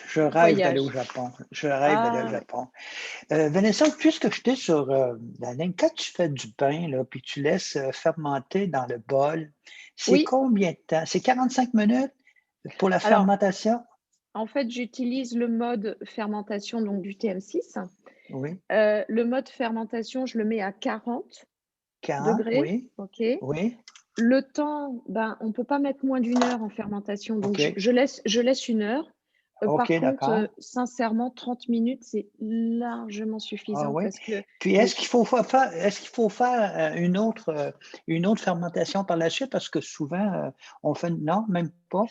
Je rêve d'aller au voyage. Japon. Je rêve d'aller au Ah, Japon. Vanessa, puisque j'étais sur la ligne, quand tu fais du pain, là, puis tu laisses fermenter dans le bol, c'est oui. combien de temps? C'est 45 minutes pour la Alors, fermentation? en fait, j'utilise le mode fermentation, donc du TM6. Oui. Le mode fermentation, je le mets à 40 40, degrés, oui. OK. Oui. Le temps, ben, on peut pas mettre moins d'1 heure en fermentation, donc je OK. je laisse je laisse 1 heure. Par OK, contre, d'accord. sincèrement, 30 minutes, c'est largement Ah suffisant oui. parce que Puis oui. est-ce qu'il faut faire, une autre fermentation par la suite? Parce que souvent, on fait non, même pas?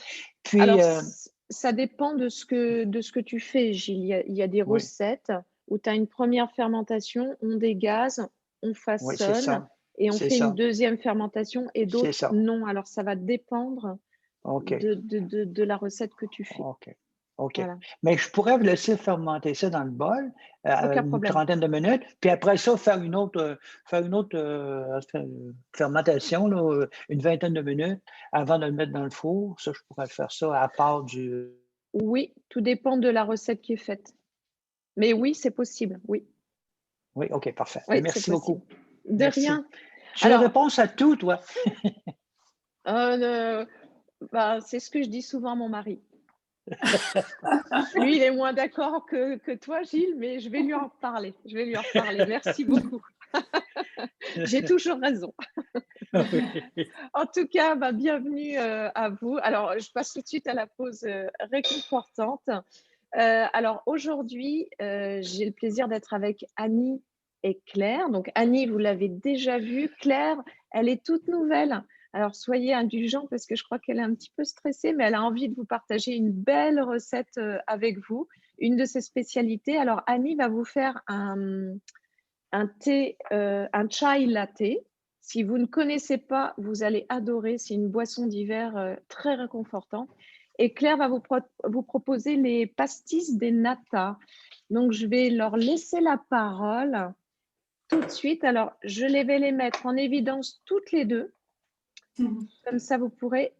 Puis, Alors ça dépend de ce que tu fais, Gilles. Il y a des oui, recettes où tu as une première fermentation, on dégaze, on oui, c'est façonne ça. et on C'est fait une ça. deuxième fermentation et C'est d'autres ça. non. Alors ça va dépendre OK. de la recette que tu fais. OK. OK. Voilà, Mais je pourrais vous laisser fermenter ça dans le bol, aucun une problème. trentaine de minutes, puis après ça, faire une autre, fermentation, là, une vingtaine de minutes avant de le mettre dans le four. Ça, je pourrais faire ça à part du Oui, tout dépend de la recette qui est faite. Mais oui, c'est possible, oui. oui, OK, parfait. Oui, c'est Merci possible. beaucoup. De Merci. rien. Tu as Alors, réponse à tout, toi? le bah, c'est ce que je dis souvent à mon mari. Lui, il est moins d'accord que toi, Gilles, mais je vais lui en reparler. Je vais lui en reparler. Merci beaucoup. J'ai toujours raison. Oui. En tout cas, bah, bienvenue, à vous. Alors, je passe tout de suite à la pause, réconfortante. Alors aujourd'hui, j'ai le plaisir d'être avec Annie et Claire. Donc Annie, vous l'avez déjà vue. Claire, elle est toute nouvelle. Alors soyez indulgents parce que je crois qu'elle est un petit peu stressée, mais elle a envie de vous partager une belle recette, avec vous, une de ses spécialités. Alors Annie va vous faire un thé, un chai latte. Si vous ne connaissez pas, vous allez adorer. C'est une boisson d'hiver, très réconfortante. Et Claire va vous proposer les pastis des nata. Donc, je vais leur laisser la parole tout de suite. Alors, je vais les mettre en évidence toutes les deux. Comme ça, vous pourrez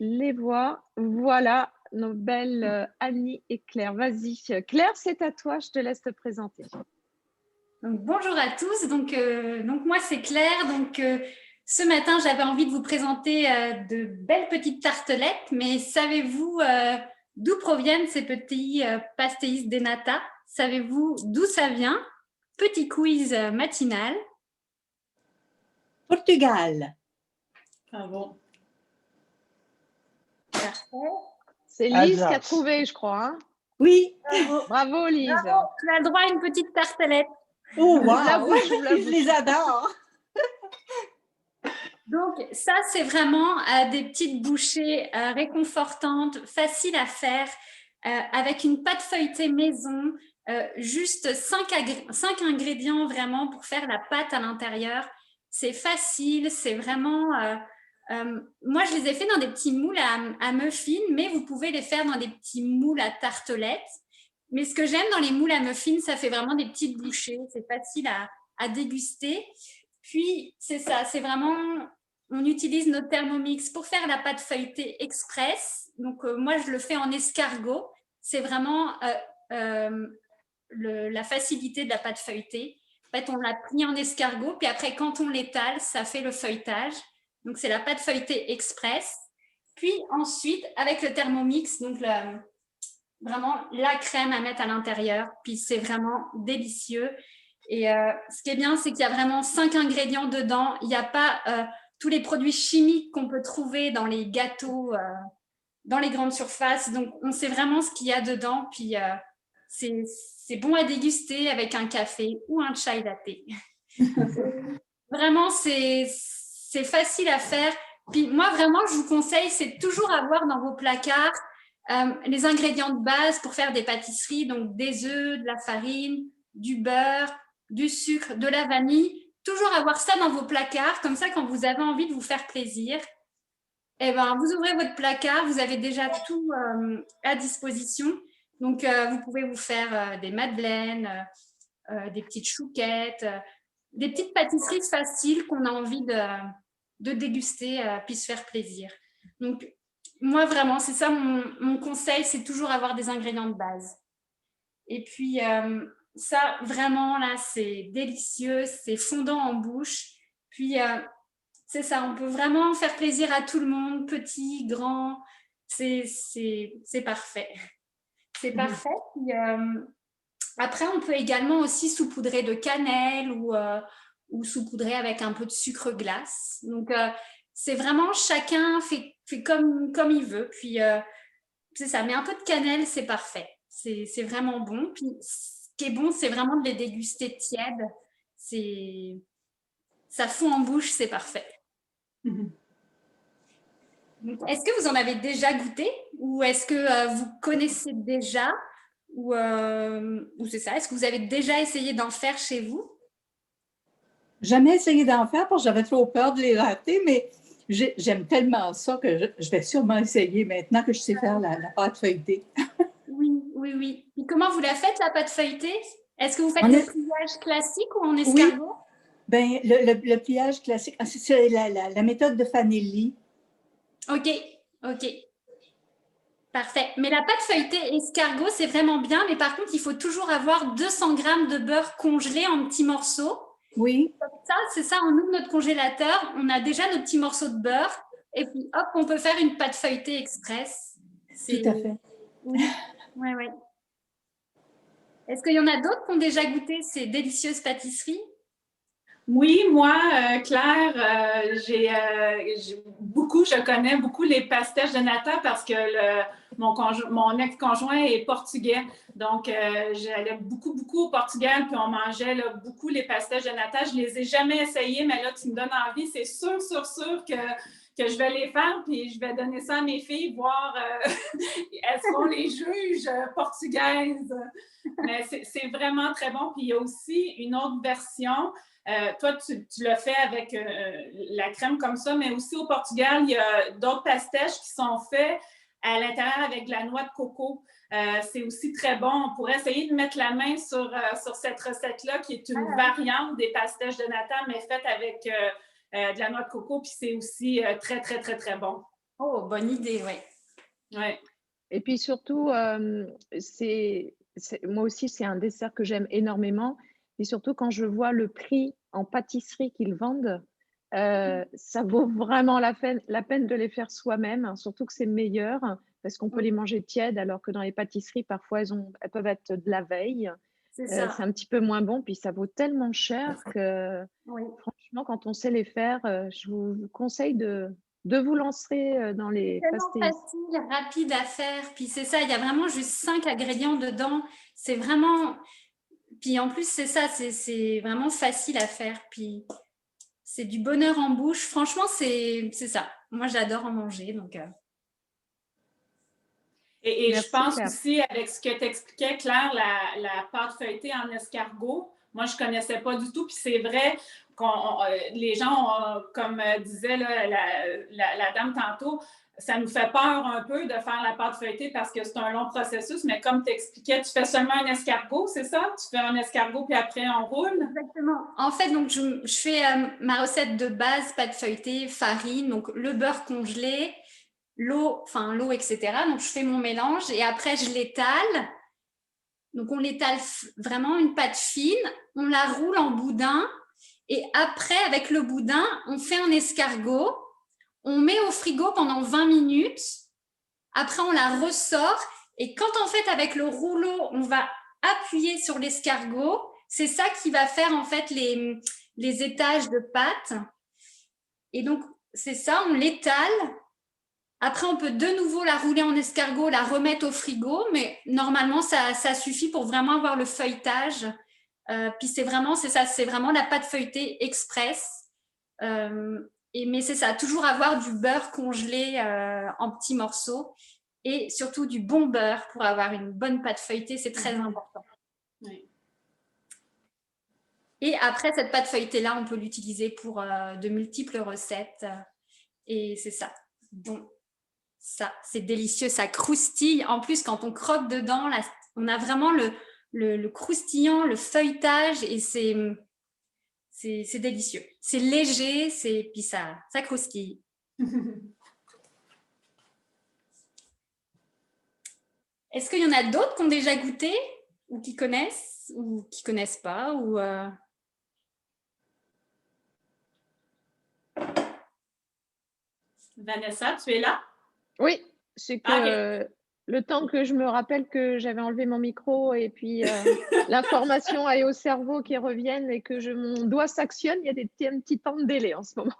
les voir. Voilà nos belles Annie et Claire. Vas-y, Claire, c'est à toi. Je te laisse te présenter. Donc, bonjour à tous, donc moi c'est Claire, ce matin j'avais envie de vous présenter de belles petites tartelettes, mais savez-vous d'où proviennent ces petits pastéis de nata? Savez-vous d'où ça vient? Petit quiz matinal. Portugal. Ah bon? C'est Lise qui a Alsace. trouvé, je crois, hein. Oui. Bravo, Bravo, Lise. bravo, tu as le droit à une petite tartelette. Oh, Je wow. l'avoue, j'ouvre la Je bouche. les adore. Donc ça, c'est vraiment des petites bouchées réconfortantes, faciles à faire, avec une pâte feuilletée maison, juste 5 ingrédients vraiment pour faire la pâte à l'intérieur. C'est facile, c'est vraiment... moi, je les ai fait dans des petits moules à muffins, mais vous pouvez les faire dans des petits moules à tartelettes. Mais ce que j'aime dans les moules à muffins, ça fait vraiment des petites bouchées, c'est facile à déguster. Puis, c'est ça, c'est vraiment, on utilise notre Thermomix pour faire la pâte feuilletée express. Donc, moi, je le fais en escargot. C'est vraiment la facilité de la pâte feuilletée. En fait, on l'a pris en escargot, puis après, quand on l'étale, ça fait le feuilletage. Donc, c'est la pâte feuilletée express. Puis ensuite, avec le Thermomix, donc vraiment la crème à mettre à l'intérieur. Puis c'est vraiment délicieux. Et ce qui est bien, c'est qu'il y a vraiment 5 ingrédients dedans. Il n'y a pas tous les produits chimiques qu'on peut trouver dans les gâteaux, dans les grandes surfaces. Donc, on sait vraiment ce qu'il y a dedans. Puis, c'est bon à déguster avec un café ou un chai latte. Vraiment, c'est facile à faire. Puis moi, vraiment, je vous conseille, c'est toujours avoir dans vos placards les ingrédients de base pour faire des pâtisseries, donc des œufs, de la farine, du beurre, du sucre, de la vanille. Toujours avoir ça dans vos placards, comme ça, quand vous avez envie de vous faire plaisir, eh ben, vous ouvrez votre placard, vous avez déjà tout à disposition. Donc, vous pouvez vous faire des madeleines, des petites chouquettes, des petites pâtisseries faciles qu'on a envie de déguster, puis se faire plaisir. Donc, moi, vraiment, c'est ça mon conseil, c'est toujours avoir des ingrédients de base. Et puis, ça, vraiment, là, c'est délicieux, c'est fondant en bouche. Puis, c'est ça, on peut vraiment faire plaisir à tout le monde, petit, grand, c'est parfait. C'est parfait. Puis, après, on peut également aussi saupoudrer de cannelle ou saupoudrer avec un peu de sucre glace. Donc, c'est vraiment chacun fait comme il veut. Puis, c'est ça, mais un peu de cannelle, c'est parfait. C'est vraiment bon. Puis, ce qui est bon, c'est vraiment de les déguster tièdes. Ça fond en bouche, c'est parfait. Est-ce que vous en avez déjà goûté ou est-ce que vous connaissez déjà ou c'est ça? Est-ce que vous avez déjà essayé d'en faire chez vous? Jamais essayé d'en faire parce que j'avais trop peur de les rater, mais j'aime tellement ça que je vais sûrement essayer maintenant que je sais faire la pâte feuilletée. Oui. Et comment vous la faites, la pâte feuilletée? Est-ce que vous faites le pliage classique ou en escargot? Oui. Ben, le pliage classique, c'est la méthode de Fanelli. OK. Parfait. Mais la pâte feuilletée escargot, c'est vraiment bien, mais par contre, il faut toujours avoir 200 grammes de beurre congelé en petits morceaux. Oui. Ça, c'est ça, on ouvre notre congélateur, on a déjà nos petits morceaux de beurre, et puis hop, on peut faire une pâte feuilletée express. Tout à fait. Oui. Est-ce qu'il y en a d'autres qui ont déjà goûté ces délicieuses pâtisseries? Oui, moi, Claire, je connais beaucoup les pastèches de nata parce que mon ex-conjoint est portugais. Donc, j'allais beaucoup au Portugal, puis on mangeait là, beaucoup les pastèches de nata. Je ne les ai jamais essayées, mais là, tu me donnes envie. C'est sûr que je vais les faire, puis je vais donner ça à mes filles, voir elles seront les juges portugaises. Mais c'est vraiment très bon. Puis il y a aussi une autre version. Toi, tu le fais avec la crème comme ça, mais aussi au Portugal, il y a d'autres pastèches qui sont faits à l'intérieur avec de la noix de coco. C'est aussi très bon. On pourrait essayer de mettre la main sur cette recette-là, qui est une variante des pastèches de nata, mais faite avec de la noix de coco, puis c'est aussi très, très, très, très bon. Oh, bonne idée, oui. Ouais. Et puis surtout, moi aussi, c'est un dessert que j'aime énormément. Et surtout, quand je vois le prix en pâtisserie qu'ils vendent, ça vaut vraiment la peine de les faire soi-même, surtout que c'est meilleur parce qu'on peut les manger tièdes, alors que dans les pâtisseries, parfois, elles peuvent être de la veille. C'est un petit peu moins bon, puis ça vaut tellement cher que franchement, quand on sait les faire, je vous conseille de vous lancer dans les pastéis. C'est facile, rapide à faire. Puis c'est ça, il y a vraiment juste 5 ingrédients dedans. C'est vraiment... Puis en plus, c'est ça, c'est vraiment facile à faire. Puis c'est du bonheur en bouche. Franchement, c'est ça. Moi, j'adore en manger. Donc, Et je pense aussi, avec ce que tu expliquais, Claire, la pâte feuilletée en escargot, moi, je ne connaissais pas du tout. Puis c'est vrai que les gens, comme disait là, la dame tantôt, ça nous fait peur un peu de faire la pâte feuilletée parce que c'est un long processus. Mais comme tu expliquais, tu fais seulement un escargot, c'est ça? Tu fais un escargot puis après, on roule? Exactement. En fait, donc, je fais ma recette de base, pâte feuilletée, farine, donc le beurre congelé, l'eau, etc. Donc, je fais mon mélange et après, je l'étale. Donc, on l'étale vraiment une pâte fine, on la roule en boudin et après, avec le boudin, on fait un escargot, on met au frigo pendant 20 minutes, après, on la ressort et quand en fait, avec le rouleau, on va appuyer sur l'escargot, c'est ça qui va faire en fait les étages de pâte. Et donc, c'est ça, on l'étale. Après, on peut de nouveau la rouler en escargot, la remettre au frigo, mais normalement, ça suffit pour vraiment avoir le feuilletage. Puis c'est ça, c'est vraiment la pâte feuilletée express. Mais c'est ça, toujours avoir du beurre congelé en petits morceaux et surtout du bon beurre pour avoir une bonne pâte feuilletée, c'est très important. Oui. Et après, cette pâte feuilletée-là, on peut l'utiliser pour de multiples recettes. Et c'est ça. Bon. Ça, c'est délicieux, ça croustille. En plus, quand on croque dedans, là, on a vraiment le croustillant, le feuilletage et c'est délicieux. C'est léger, puis ça croustille. Est-ce qu'il y en a d'autres qui ont déjà goûté ou qui connaissent pas ou Vanessa, tu es là? Oui, c'est que le temps que je me rappelle que j'avais enlevé mon micro et puis l'information est au cerveau qui revienne et que mon doigt s'actionne, il y a un petit temps de délai en ce moment.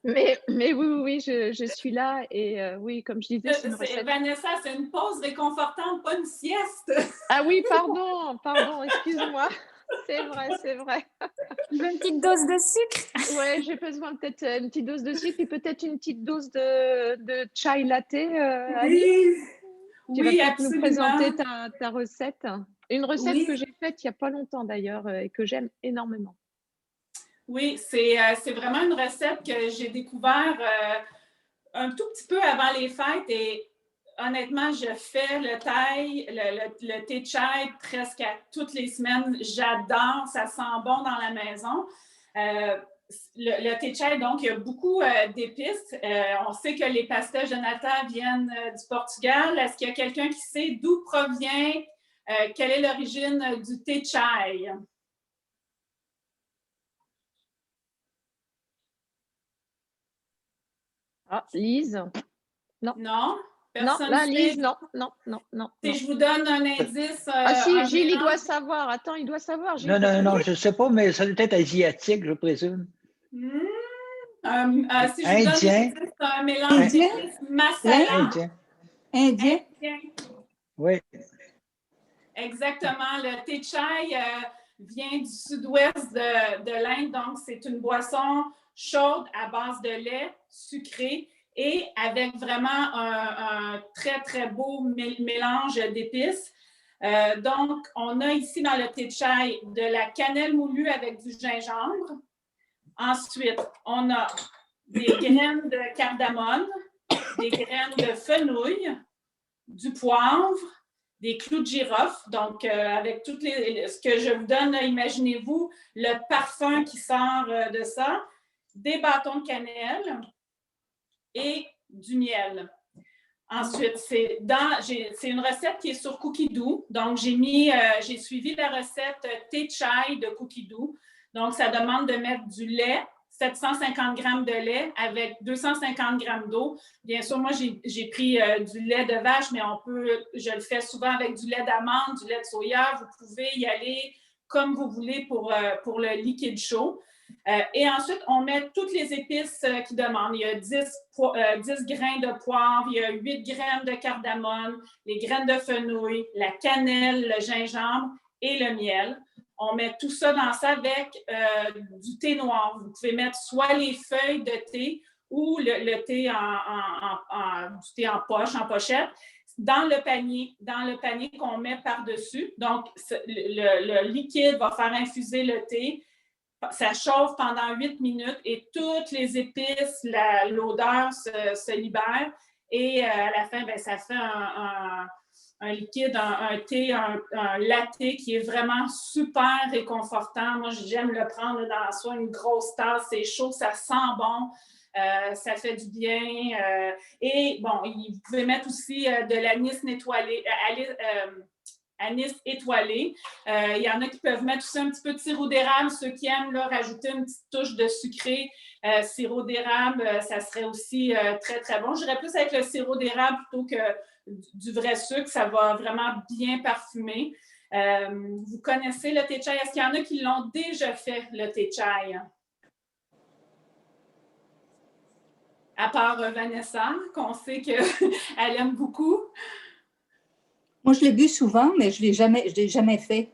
mais oui, je suis là et oui, comme je disais, c'est une recette. Vanessa, c'est une pause réconfortante, pas une sieste. Ah oui, pardon, excuse-moi. C'est vrai. une petite dose de sucre? Ouais, j'ai besoin peut-être une petite dose de sucre et peut-être une petite dose de chai latte, Annie. Tu vas peut-être nous présenter ta recette. Une recette que j'ai faite il n'y a pas longtemps d'ailleurs et que j'aime énormément. Oui, c'est vraiment une recette que j'ai découvert un tout petit peu avant les fêtes et honnêtement, je fais le thé chai presque à toutes les semaines. J'adore, ça sent bon dans la maison. Le thé chai, donc, il y a beaucoup d'épices. On sait que les pastèches de nata viennent du Portugal. Est-ce qu'il y a quelqu'un qui sait d'où provient, quelle est l'origine du thé chai? Ah, Lise? Non. Non? Personne non, là, Lise, non. Si je vous donne un indice. Si, Gilles, il doit savoir. Attends, il doit savoir. Gilles, non, je ne sais pas, mais ça doit être asiatique, je présume. Si je vous donne un indice, c'est un mélange d'épices masala. Indien. Oui. Exactement. Le thé chai vient du sud-ouest de l'Inde, donc c'est une boisson chaude à base de lait sucré et avec vraiment un très, très beau mélange d'épices. Donc, on a ici dans le thé chai de la cannelle moulue avec du gingembre. Ensuite, on a des graines de cardamone, des graines de fenouil, du poivre, des clous de girofle. Donc, avec ce que je vous donne, imaginez-vous le parfum qui sort de ça, des bâtons de cannelle et du miel. Ensuite, c'est une recette qui est sur Cookidoo. Donc, j'ai suivi la recette thé chai de Cookidoo. Donc, ça demande de mettre du lait, 750 g de lait avec 250 g d'eau. Bien sûr, moi, j'ai pris du lait de vache, mais je le fais souvent avec du lait d'amande, du lait de soya. Vous pouvez y aller comme vous voulez pour le liquide chaud. Et ensuite, on met toutes les épices qu'ils demandent. Il y a 10 grains de poivre, il y a 8 graines de cardamone, les graines de fenouil, la cannelle, le gingembre et le miel. On met tout ça dans ça avec du thé noir. Vous pouvez mettre soit les feuilles de thé ou le thé du thé en poche, en pochette, dans le panier qu'on met par-dessus. Donc, le liquide va faire infuser le thé. Ça chauffe pendant 8 minutes et toutes les épices, l'odeur se libère. Et à la fin, ça fait un liquide, un thé, un latte qui est vraiment super réconfortant. Moi, j'aime le prendre dans soit une grosse tasse, c'est chaud, ça sent bon. Ça fait du bien. Et bon, vous pouvez mettre aussi de l'anis étoilé. Anis étoilé. Il y en a qui peuvent mettre aussi un petit peu de sirop d'érable. Ceux qui aiment rajouter une petite touche de sucré, sirop d'érable, ça serait aussi très, très bon. Je dirais plus avec le sirop d'érable plutôt que du vrai sucre. Ça va vraiment bien parfumer. Vous connaissez le thé chai? Est-ce qu'il y en a qui l'ont déjà fait, le thé chai? À part Vanessa, qu'on sait qu'elle aime beaucoup. Moi, je l'ai bu souvent, mais je ne l'ai jamais fait.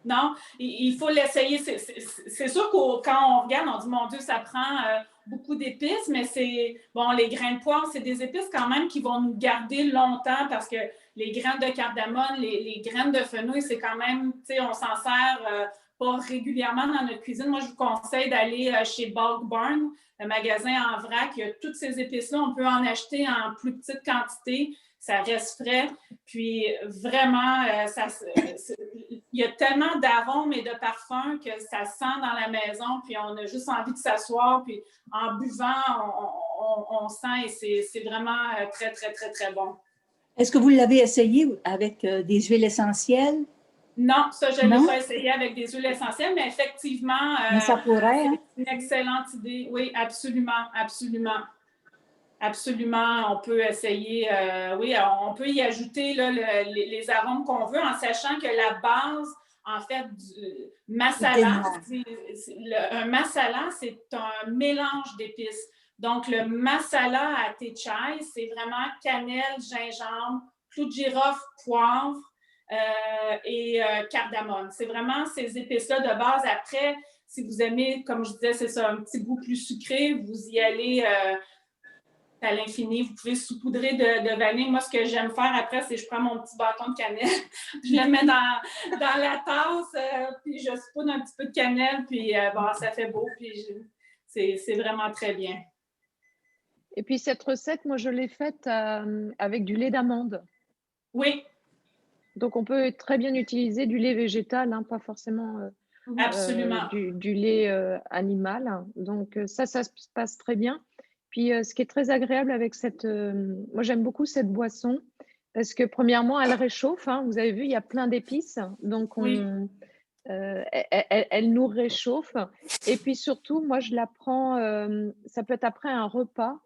Non, il faut l'essayer. C'est sûr que quand on regarde, on dit, mon Dieu, ça prend beaucoup d'épices, mais les grains de poivre, c'est des épices quand même qui vont nous garder longtemps parce que les graines de cardamone, les graines de fenouil, c'est quand même, tu sais, on s'en sert pas régulièrement dans notre cuisine. Moi, je vous conseille d'aller chez Bulk Barn, le magasin en vrac. Il y a toutes ces épices-là. On peut en acheter en plus petite quantité. Ça reste frais. Puis vraiment, il y a tellement d'arômes et de parfums que ça sent dans la maison. Puis on a juste envie de s'asseoir. Puis en buvant, on sent et c'est vraiment très, très, très, très bon. Est-ce que vous l'avez essayé avec des huiles essentielles? Non, ça, je ne Non? l'ai pas essayé avec des huiles essentielles, mais effectivement, Mais ça pourrait, hein? c'est une excellente idée. Oui, absolument, absolument. Absolument, on peut essayer, oui, on peut y ajouter là, les arômes qu'on veut en sachant que la base, en fait, du masala, un masala, c'est un mélange d'épices. Donc, le masala à thé chai, c'est vraiment cannelle, gingembre, clou de girofle, poivre et cardamome. C'est vraiment ces épices-là de base. Après, si vous aimez, comme je disais, c'est ça, un petit goût plus sucré, vous y allez à l'infini. Vous pouvez saupoudrer de vanille. Moi, ce que j'aime faire après, c'est que je prends mon petit bâton de cannelle, je le mets dans la tasse, puis je saupoudre un petit peu de cannelle, puis bon, ça fait beau, puis c'est vraiment très bien. Et puis cette recette, moi, je l'ai faite avec du lait d'amande. Oui. Donc, on peut très bien utiliser du lait végétal, hein, pas forcément absolument. Du lait animal. Donc, ça se passe très bien. Puis, ce qui est très agréable avec cette... moi, j'aime beaucoup cette boisson parce que, premièrement, elle réchauffe. Hein. Vous avez vu, il y a plein d'épices. Donc, elle nous réchauffe. Et puis, surtout, moi, je la prends... ça peut être après un repas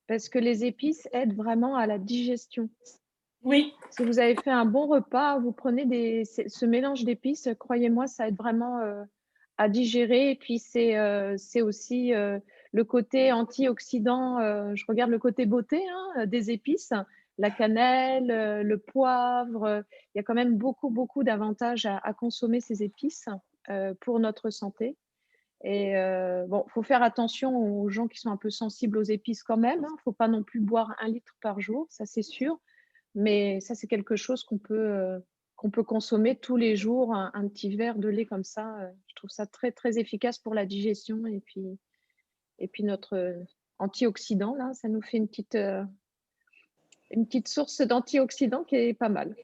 parce que les épices aident vraiment à la digestion. Oui. Si vous avez fait un bon repas, vous prenez ce mélange d'épices, croyez-moi, ça aide vraiment à digérer. Et puis, c'est aussi le côté antioxydant. Je regarde le côté beauté des épices, la cannelle, le poivre. Il y a quand même beaucoup, beaucoup d'avantages à consommer ces épices pour notre santé. Et bon, il faut faire attention aux gens qui sont un peu sensibles aux épices quand même. Il ne faut pas non plus boire 1 litre par jour, ça c'est sûr. Mais ça, c'est quelque chose qu'on peut consommer tous les jours, un petit verre de lait comme ça. Je trouve ça très, très efficace pour la digestion. Et puis notre antioxydant, là, ça nous fait une petite source d'antioxydants qui est pas mal.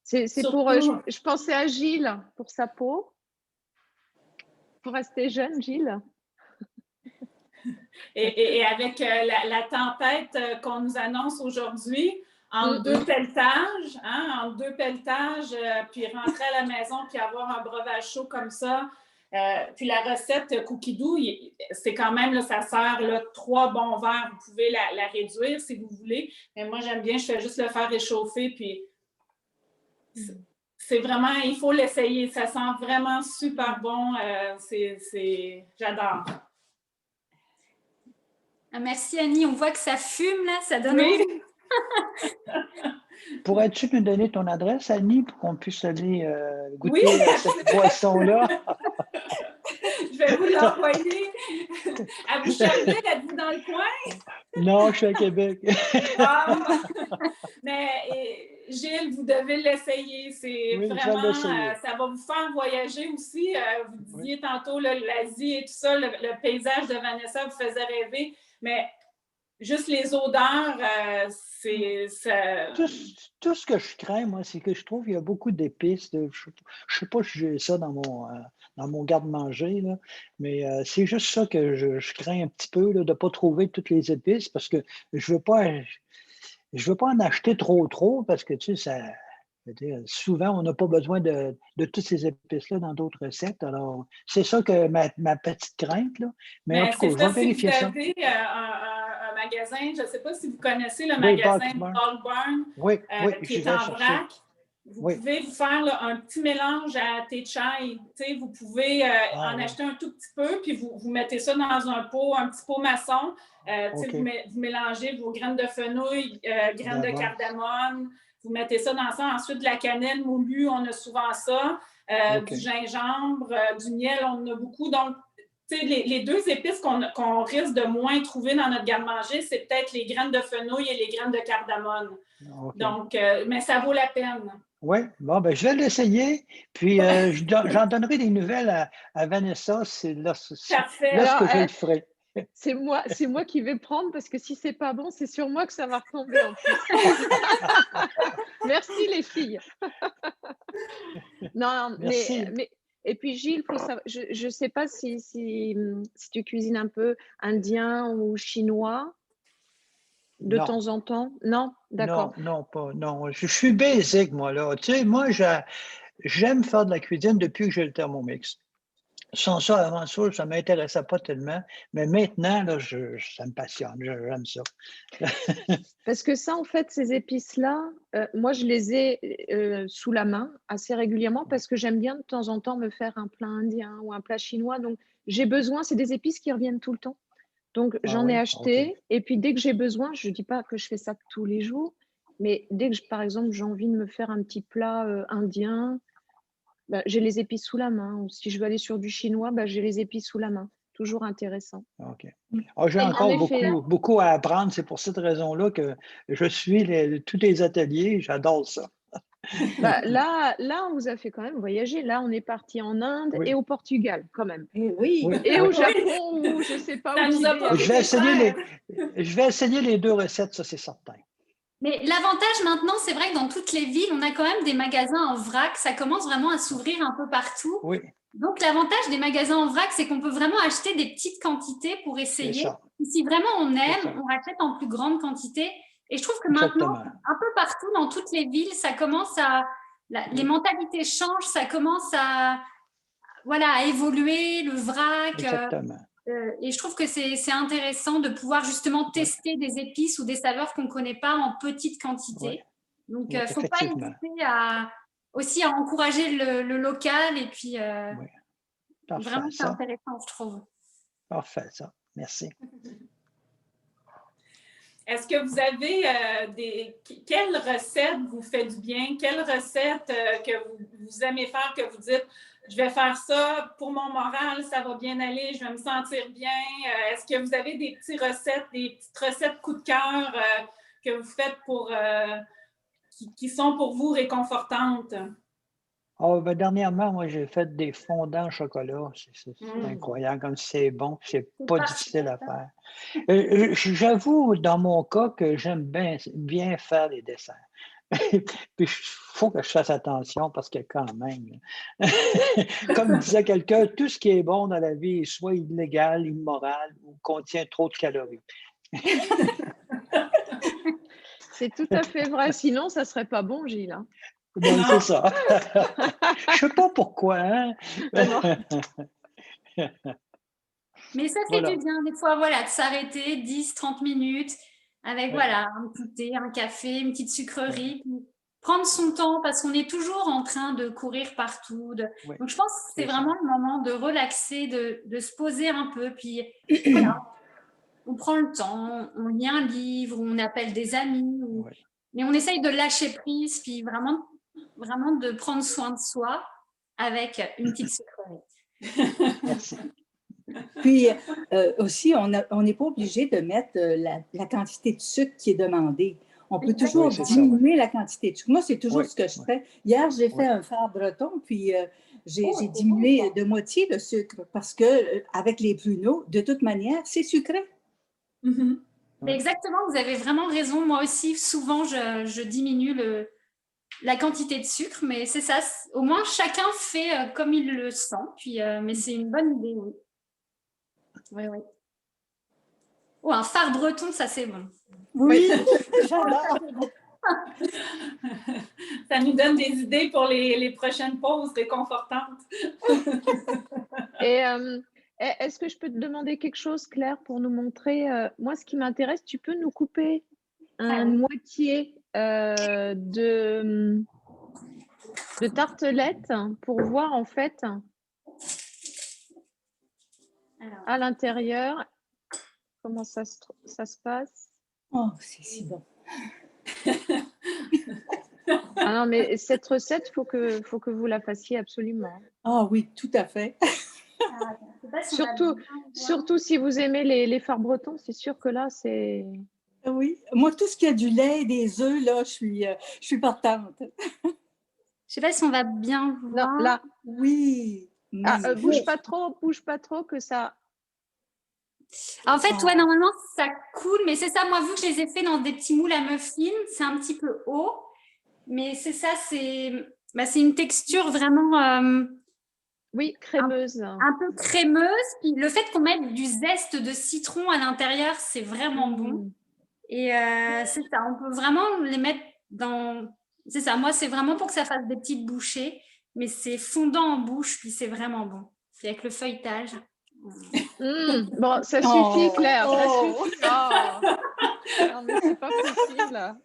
C'est pour, je pensais à Gilles pour sa peau. Pour rester jeune, Gilles. Et avec la tempête qu'on nous annonce aujourd'hui, en deux pelletages, puis rentrer à la maison, puis avoir un breuvage chaud comme ça. Puis la recette Cookie Doux, c'est quand même, là, ça sert là, 3 bons verres. Vous pouvez la réduire si vous voulez. Mais moi, j'aime bien, je fais juste le faire réchauffer, puis c'est vraiment, il faut l'essayer. Ça sent vraiment super bon. J'adore. Ah, merci Annie, on voit que ça fume là, ça donne envie. Pourrais-tu nous donner ton adresse, Annie, pour qu'on puisse aller goûter cette boisson-là? Je vais vous l'envoyer. À Boucherville, êtes-vous dans le coin? Non, je suis à Québec. Mais Gilles, vous devez l'essayer. C'est vraiment, ça va vous faire voyager aussi. Vous disiez tantôt l'Asie et tout ça, le paysage de Vanessa vous faisait rêver. Mais juste les odeurs, c'est... Tout ce que je crains, moi, c'est que je trouve qu'il y a beaucoup d'épices. Je ne sais pas si j'ai ça dans mon garde-manger, mais c'est juste ça que je crains un petit peu, là, de ne pas trouver toutes les épices, parce que je veux pas en acheter trop, parce que, tu sais, souvent, on n'a pas besoin de toutes ces épices-là dans d'autres recettes. Alors, c'est ça que ma petite crainte, là. Mais en tout cas, je vais vérifier ça. Si vous avez un magasin, je ne sais pas si vous connaissez le magasin Bulk Barn, qui est en vrac. Vous pouvez vous faire là, un petit mélange à thé chai. Vous pouvez en acheter un tout petit peu, puis vous mettez ça dans un petit pot maçon. Vous mélangez vos graines de fenouil, graines de cardamome. Vous mettez ça dans ça. Ensuite, de la cannelle moulue, on a souvent ça. Du gingembre, du miel, on en a beaucoup. Donc, les 2 épices qu'on risque de moins trouver dans notre garde-manger, c'est peut-être les graines de fenouil et les graines de cardamome. Donc, mais ça vaut la peine. Oui, bon, ben, je vais l'essayer. Puis, j'en donnerai des nouvelles à Vanessa. C'est Parfait. Lorsque je le ferai. C'est moi qui vais prendre parce que si c'est pas bon, c'est sur moi que ça va retomber en plus. Merci les filles. Non, mais et puis Gilles, faut savoir, je ne sais pas si tu cuisines un peu indien ou chinois de temps en temps. Non, D'accord. Non, pas, non. Je suis basic, moi, là. Tu sais, moi, j'aime faire de la cuisine depuis que j'ai le Thermomix. Sans ça, avant ça ne m'intéressait pas tellement. Mais maintenant, là, ça me passionne. J'aime ça. Parce que ça, en fait, ces épices-là, moi, je les ai sous la main assez régulièrement parce que j'aime bien de temps en temps me faire un plat indien ou un plat chinois. Donc, j'ai besoin, c'est des épices qui reviennent tout le temps. Donc, Ah j'en ai oui, OK. acheté. Et puis, dès que j'ai besoin, je ne dis pas que je fais ça tous les jours, mais dès que, par exemple, j'ai envie de me faire un petit plat indien, bah, j'ai les épices sous la main. Ou si je veux aller sur du chinois, bah, j'ai les épices sous la main. Toujours intéressant. OK. Ah, j'ai Et en encore effet, beaucoup à apprendre. C'est pour cette raison-là que je suis tous les ateliers. J'adore ça. bah, là, on vous a fait quand même voyager. Là, on est parti en Inde Oui, et au Portugal, quand même. Eh oui. oui, Et oui. au Japon, ou je ne sais pas Ça où nous il a est. pas Je coûté vais essayer les deux recettes, ça, c'est certain. Mais l'avantage maintenant, c'est vrai que dans toutes les villes, on a quand même des magasins en vrac. Ça commence vraiment à s'ouvrir un peu partout. Oui, Donc, l'avantage des magasins en vrac, c'est qu'on peut vraiment acheter des petites quantités pour c'est essayer. ça. Et si vraiment on C'est aime, ça. on rachète en plus grande quantité. Et je trouve que maintenant, Exactement. un peu partout dans toutes les villes, ça commence à… les Oui, mentalités changent, ça commence à, voilà, à évoluer, le vrac. exactement. Et je trouve que c'est intéressant de pouvoir justement Oui, tester des épices ou des saveurs qu'on ne connaît pas en petite oui, quantité. Donc, il oui, ne faut pas effectivement. hésiter aussi à encourager le local. Et puis, Oui, parfait, vraiment, c'est ça. intéressant, je trouve. Parfait, ça. Merci. Est-ce que vous avez quelle recette vous fait du bien? Quelle recette que vous aimez faire, que vous dites, je vais faire ça pour mon moral, ça va bien aller, je vais me sentir bien? Est-ce que vous avez des petites recettes coup de cœur que vous faites qui sont pour vous réconfortantes? Ah, ben, dernièrement, moi, j'ai fait des fondants au chocolat. C'est Mm. incroyable, comme c'est bon, c'est C'est pas parfait, difficile à ça. faire. J'avoue, dans mon cas, que j'aime bien faire les desserts. Puis il faut que je fasse attention parce que quand même, comme disait quelqu'un, tout ce qui est bon dans la vie est soit illégal, immoral ou contient trop de calories. C'est tout à fait vrai. Sinon, ça ne serait pas bon, Gilles, hein. Ben, Non. c'est ça. Je sais pas pourquoi, hein? Non. Mais ça fait Voilà. du bien, des fois, voilà, de s'arrêter 10-30 minutes avec, Oui, voilà, un petit thé, un café, une petite oui, sucrerie. Puis prendre son temps parce qu'on est toujours en train de courir partout. oui, Donc, je pense que c'est c'est ça. vraiment le moment de relaxer, de se poser un peu. Puis, voilà, on prend le temps, on lit un livre, on appelle des amis. Oui. Mais on essaye de lâcher prise, puis vraiment, vraiment de prendre soin de soi avec une petite sucrerie. Merci. Puis aussi, on n'est pas obligé de mettre la quantité de sucre qui est demandée. On peut toujours Oui, c'est ça, oui. diminuer la quantité de sucre. Moi, c'est toujours Oui, ce que je oui, fais. Hier, j'ai oui. fait un phare breton, puis j'ai Oh, c'est diminué bon, ça. de moitié le sucre parce que avec les pruneaux, de toute manière, c'est sucré. Mhm. Mais Oui. exactement, vous avez vraiment raison. Moi aussi, souvent, je diminue la quantité de sucre, mais c'est ça. Au moins, chacun fait comme il le sent. Puis, mais c'est une bonne idée, oui. Oui, oui. Oh, un phare breton, ça c'est bon. Oui, Ça, j'adore. c'est bon. Ça nous donne des idées pour les prochaines pauses réconfortantes. Et est-ce que je peux te demander quelque chose, Claire, pour nous montrer moi, ce qui m'intéresse, tu peux nous couper Ah une oui. moitié de tartelette pour voir en fait Alors, à l'intérieur comment ça se passe. Oh, c'est si bon. Ah non, mais cette recette, faut que vous la fassiez absolument. Ah oui, tout à fait. je sais pas si on va Surtout, bien voir. surtout si vous aimez les fards bretons, c'est sûr que là, c'est… Oui, moi, tout ce qui a du lait et des œufs, là, je suis partante. Je sais pas si on va bien Non, voir. là, Oui, bouge magnifique. pas trop que ça… En fait, Ah. ouais, normalement, ça coule, mais c'est ça. Moi, vu que je les ai fait dans des petits moules à muffins, c'est un petit peu haut. Mais c'est ça, c'est une texture vraiment Oui, crémeuse. un peu crémeuse. Puis le fait qu'on mette du zeste de citron à l'intérieur, c'est vraiment bon. Et c'est ça, on peut vraiment les mettre dans... C'est ça, moi, c'est vraiment pour que ça fasse des petites bouchées, mais c'est fondant en bouche, puis c'est vraiment bon. C'est avec le feuilletage. Bon, ça suffit, Claire, ça suffit. Oh. Non, mais c'est pas possible.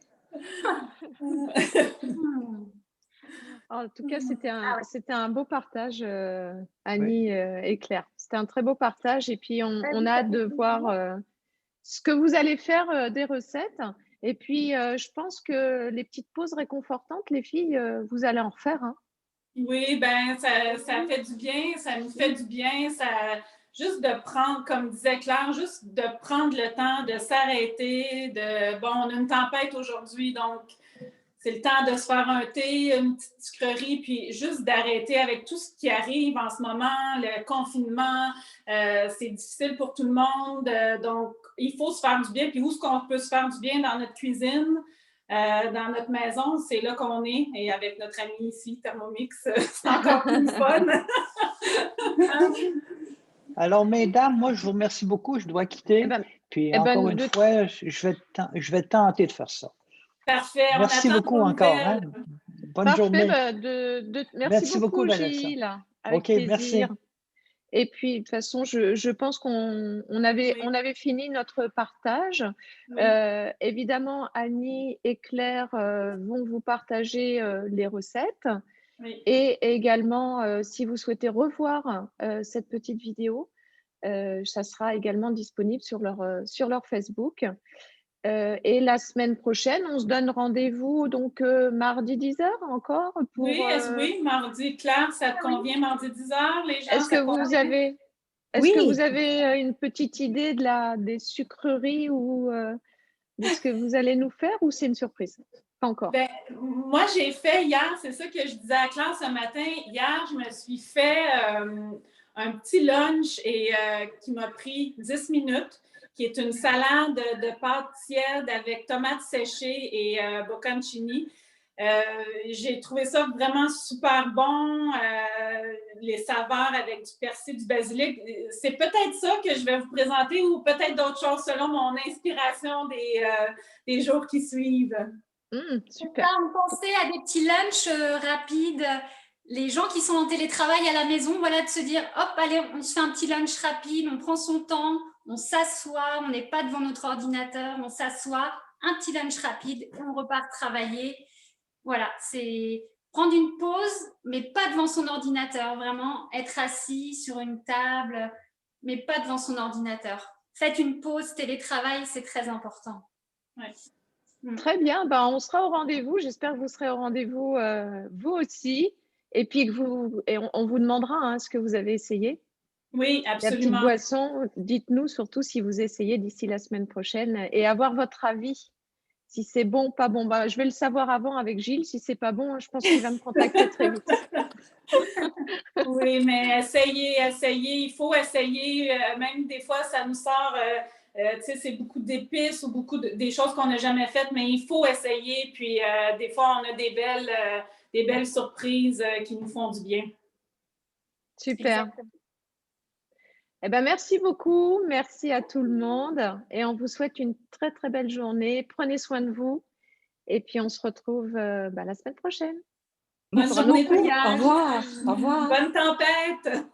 En tout cas, c'était un beau partage, Annie et Claire. C'était un très beau partage. Et puis, on a hâte de voir ce que vous allez faire des recettes. Et puis, je pense que les petites pauses réconfortantes, les filles, vous allez en refaire. Hein. Oui, ben ça fait du bien, ça nous fait du bien, juste de prendre, comme disait Claire, juste de prendre le temps de s'arrêter, bon, on a une tempête aujourd'hui, donc c'est le temps de se faire un thé, une petite sucrerie, puis juste d'arrêter avec tout ce qui arrive en ce moment, le confinement, c'est difficile pour tout le monde, donc il faut se faire du bien, puis où est-ce qu'on peut se faire du bien dans notre cuisine? Dans notre maison, c'est là qu'on est. Et avec notre ami ici, Thermomix, c'est encore plus fun. Alors, mesdames, moi, je vous remercie beaucoup. Je dois quitter. Puis, encore une fois, je vais tenter de faire ça. Parfait. Merci beaucoup encore. Hein? Bonne journée. Merci beaucoup, Gilles. Avec plaisir. Merci. Et puis, de toute façon, je pense qu'on avait fini notre partage. Oui. Évidemment, Annie et Claire vont vous partager les recettes. Oui. Et également, si vous souhaitez revoir cette petite vidéo, ça sera également disponible sur leur Facebook. Et la semaine prochaine, on se donne rendez-vous donc mardi 10h encore pour. Oui, mardi, Claire, ça te convient, mardi 10h, les gens. Est-ce que vous avez une petite idée des sucreries ou de ce que vous allez nous faire ou c'est une surprise? Pas encore. Ben, moi, j'ai fait hier, c'est ça que je disais à Claire ce matin. Hier, je me suis fait un petit lunch qui m'a pris 10 minutes, qui est une salade de pâtes tièdes avec tomates séchées et bocconcini. J'ai trouvé ça vraiment super bon, les saveurs avec du persil, du basilic. C'est peut-être ça que je vais vous présenter ou peut-être d'autres choses selon mon inspiration des jours qui suivent. Super. On pensait à des petits lunchs rapides. Les gens qui sont en télétravail à la maison, voilà, de se dire, hop, allez, on se fait un petit lunch rapide, on prend son temps, on s'assoit, on n'est pas devant notre ordinateur, on s'assoit, un petit lunch rapide et on repart travailler. Voilà, c'est prendre une pause, mais pas devant son ordinateur, vraiment être assis sur une table, mais pas devant son ordinateur. Faites une pause, télétravail, c'est très important. Ouais. Très bien, on sera au rendez-vous. J'espère que vous serez au rendez-vous vous aussi. Et puis on vous demandera ce que vous avez essayé. Oui, absolument. La petite boisson, dites-nous surtout si vous essayez d'ici la semaine prochaine et avoir votre avis. Si c'est bon, pas bon. Je vais le savoir avant avec Gilles. Si c'est pas bon, je pense qu'il va me contacter très vite. Oui, mais essayez. Il faut essayer. Même des fois, ça nous sort... c'est beaucoup d'épices ou des choses qu'on n'a jamais faites, mais il faut essayer. Puis des fois, on a des belles surprises qui nous font du bien. Super. Exactement. Merci beaucoup. Merci à tout le monde. Et on vous souhaite une très, très belle journée. Prenez soin de vous. Et puis, on se retrouve la semaine prochaine. Bonne journée. Au revoir. Au revoir. Bonne tempête.